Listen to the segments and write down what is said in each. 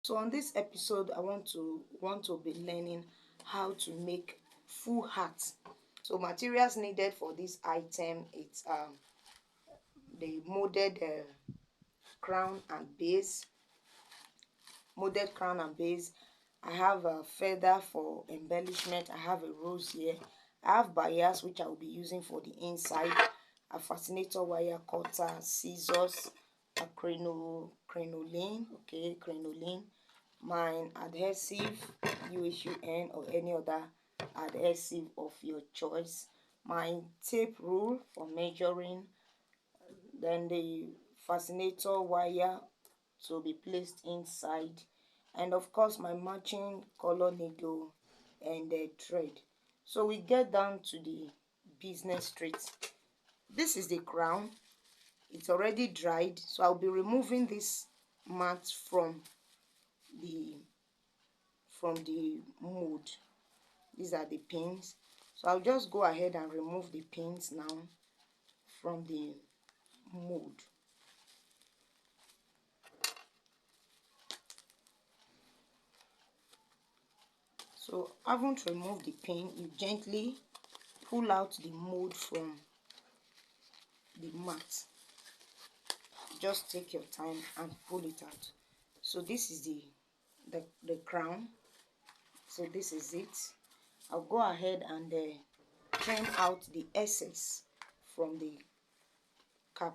So on this episode, I want to be learning how to make full hat. So materials needed for this item, it's the molded crown and base. Molded crown and base. I have a feather for embellishment. I have a rose here. I have bias which I will be using for the inside. A fascinator wire cutter, scissors, a crinoline, okay, crinoline, my adhesive UHUN or any other adhesive of your choice, my tape rule for measuring, then the fascinator wire to be placed inside, and of course my matching color needle and the thread. So we get down to the business street. This is the crown. It's already dried, so I'll be removing this mat the from the mold. These are the pins, so I'll just go ahead and remove the pins now from the mold. So having removed the pin, you gently pull out the mold from the mat. Just take your time and pull it out. So this is the crown. So this is it. I'll go ahead and trim out the excess from the cap.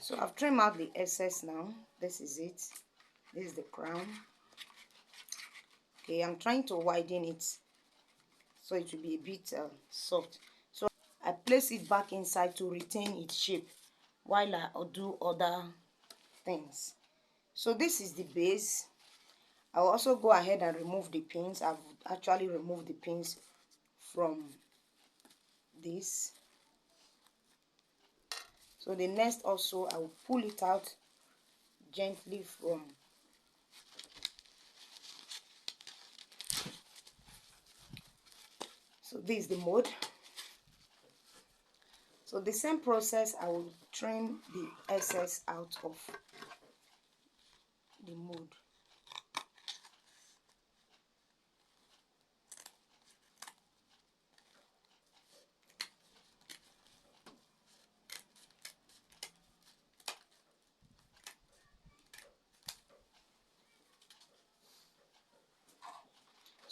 So I've trimmed out the excess now. This is it. This is the crown. Okay, I'm trying to widen it so it will be a bit soft. So I place it back inside to retain its shape while I do other things. So this is the base. I'll also go ahead and remove the pins. I've actually removed the pins from this. So the next also, I will pull it out gently from so this is the mold. So the same process, I will trim the excess out of the mold.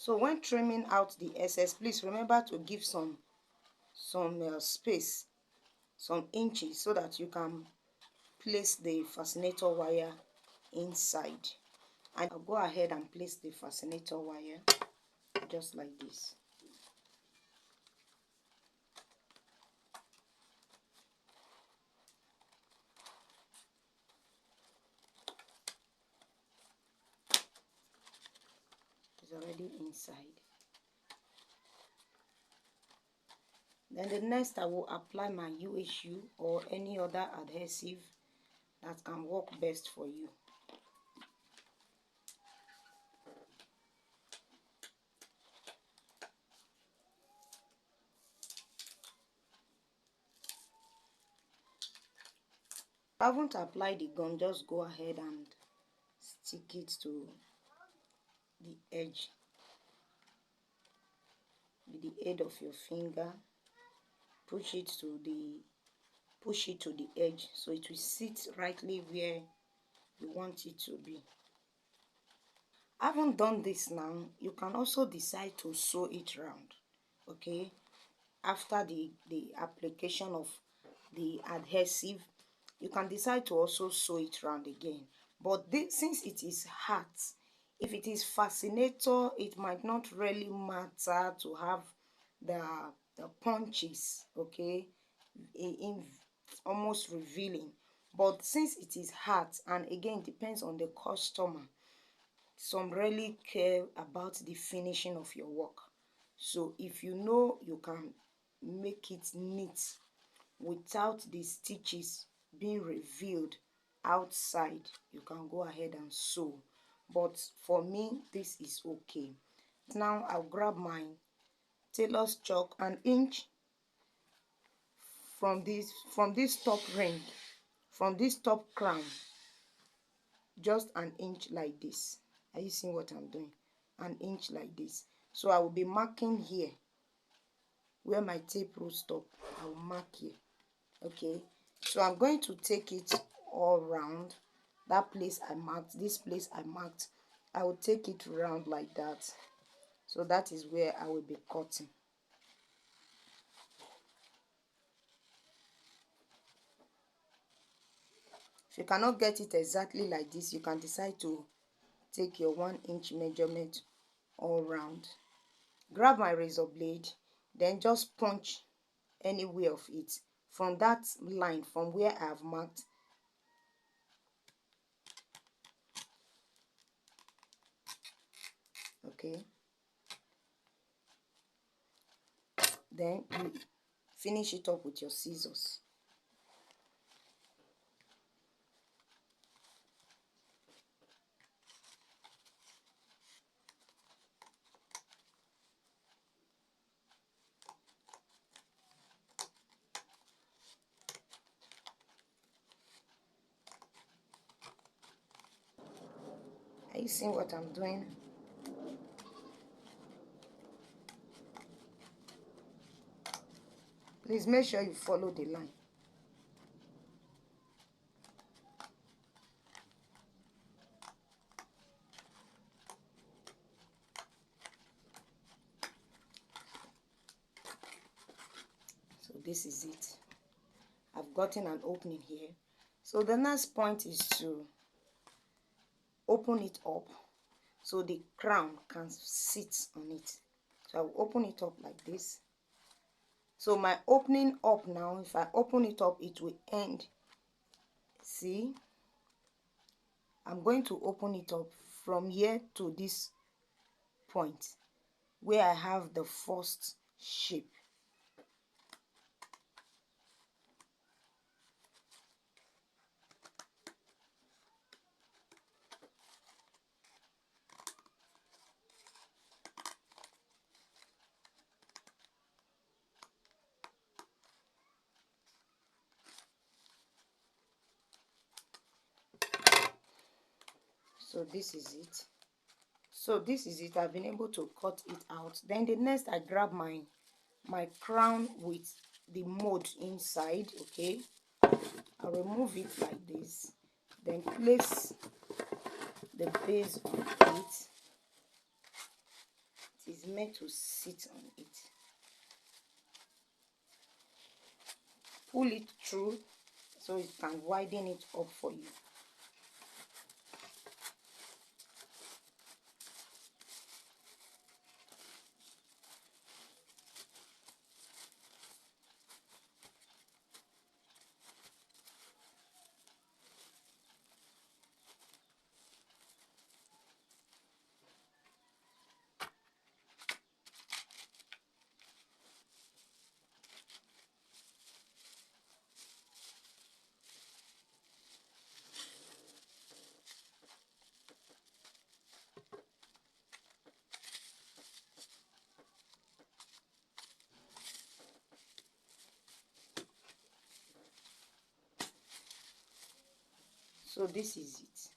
So when trimming out the excess, please remember to give some space, some inches, so that you can place the fascinator wire inside. And I'll go ahead and place the fascinator wire just like this. It's already inside. Then the next, I will apply my UHU or any other adhesive that can work best for you. If I haven't applied the gum, just go ahead and stick it to the edge with the head of your finger. Push it to the edge so it will sit rightly where you want it to be. Having done this now, you can also decide to sew it round. Okay, after the application of the adhesive, you can decide to also sew it round again. But this, since it is hard, if it is fascinator, it might not really matter to have the punches, okay, in almost revealing. But since it is hard, and again depends on the customer, some really care about the finishing of your work. So if you know you can make it neat without the stitches being revealed outside, you can go ahead and sew. But for me, this is okay. Now I'll grab my tailor's chalk, an inch from this top ring, from this top crown, just an inch like this. Are you seeing what I'm doing? An inch like this. So I will be marking here where my tape will stop. I will mark here. Okay, so I'm going to take it all round. That place I marked, this place I marked, I will take it round like that. So that is where I will be cutting. If you cannot get it exactly like this, you can decide to take your 1 inch measurement all round. Grab my razor blade, then just punch any way of it from that line, from where I have marked. Okay, then you finish it up with your scissors. Are you seeing what I'm doing? Please make sure you follow the line. So this is it. I've gotten an opening here. So the next point is to open it up so the crown can sit on it. So I'll open it up like this. So my opening up now, if I open it up, it will end. See, I'm going to open it up from here to this point where I have the first shape. So this is it. So this is it. I've been able to cut it out. Then the next, I grab my crown with the mold inside. Okay, I'll remove it like this, then place the base on it. It is meant to sit on it. Pull it through so it can widen it up for you. So this is it.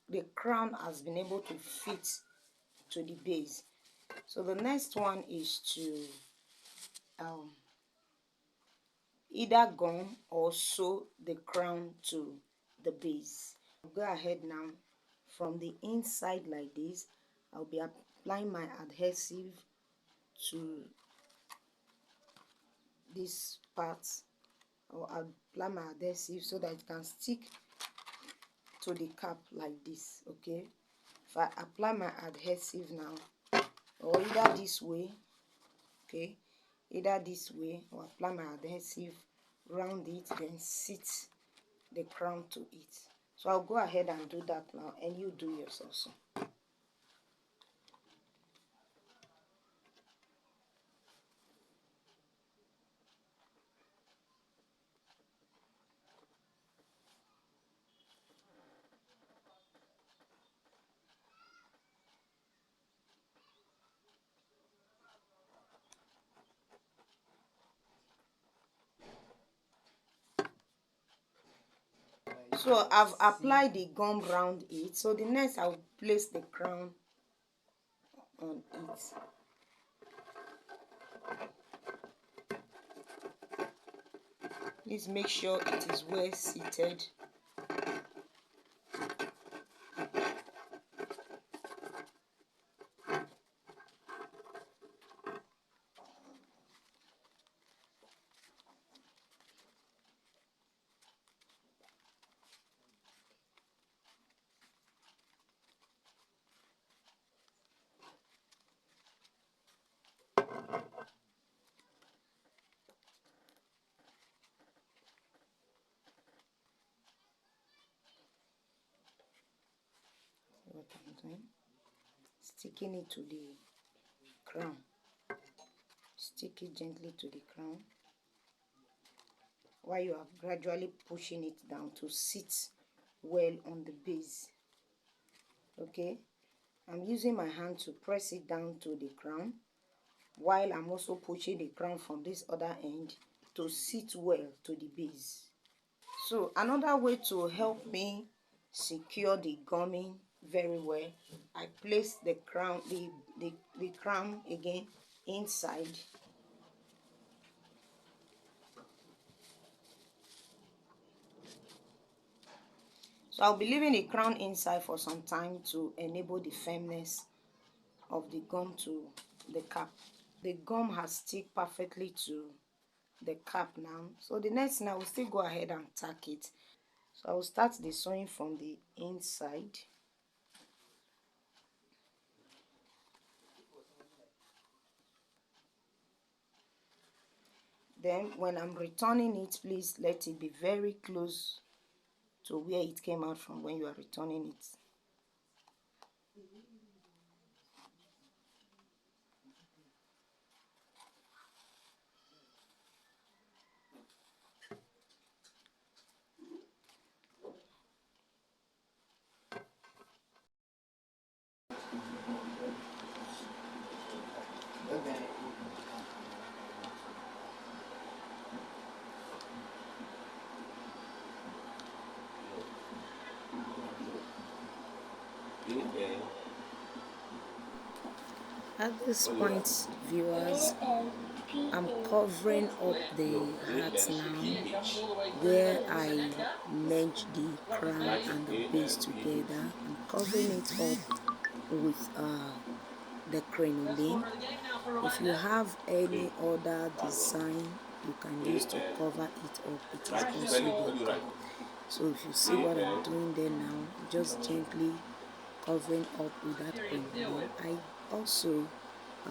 The crown has been able to fit to the base. So the next one is to either gum or sew the crown to the base. I'll go ahead now from the inside like this. I'll be applying my adhesive to this part. I'll apply my adhesive so that it can stick to the cap like this. Okay, if I apply my adhesive now, or either this way, okay, either this way, or apply my adhesive round it, then sit the crown to it. So I'll go ahead and do that now, and you do yours also. So I've applied the gum round it. So the next I'll place the crown on it. Please make sure it is well seated. What I'm doing, sticking it to the crown. Stick it gently to the crown while you are gradually pushing it down to sit well on the base. Okay, I'm using my hand to press it down to the crown while I'm also pushing the crown from this other end to sit well to the base. So another way to help me secure the gumming very well, I place the crown, the crown again inside. So I'll be leaving the crown inside for some time to enable the firmness of the gum to the cap. The gum has stick perfectly to the cap now. So the next thing, I will still go ahead and tack it. So I will start the sewing from the inside. Then when I'm returning it, please let it be very close to where it came out from when you are returning it. At this point, viewers, I'm covering up the hat now where I merged the crown and the base together. I'm covering it up with the crinoline. If you have any other design you can use to cover it up, it is also welcome. So if you see what I'm doing there now, just gently covering up with that crinoline. I also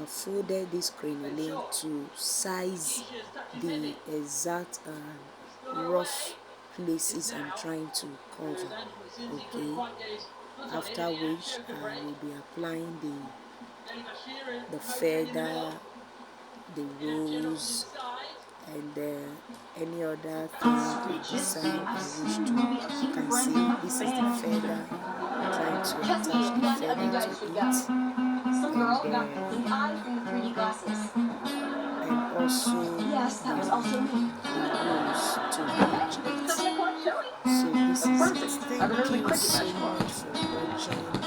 folded this crinoline to size the exact rough places I'm trying to cover. Okay, after which I will be applying the feather, the rose, and any other thing or design I wish to. You can see this is the feather. I'm trying to attach the feather to it, and also the rose to match it. So this is it. Thank you so much for watching.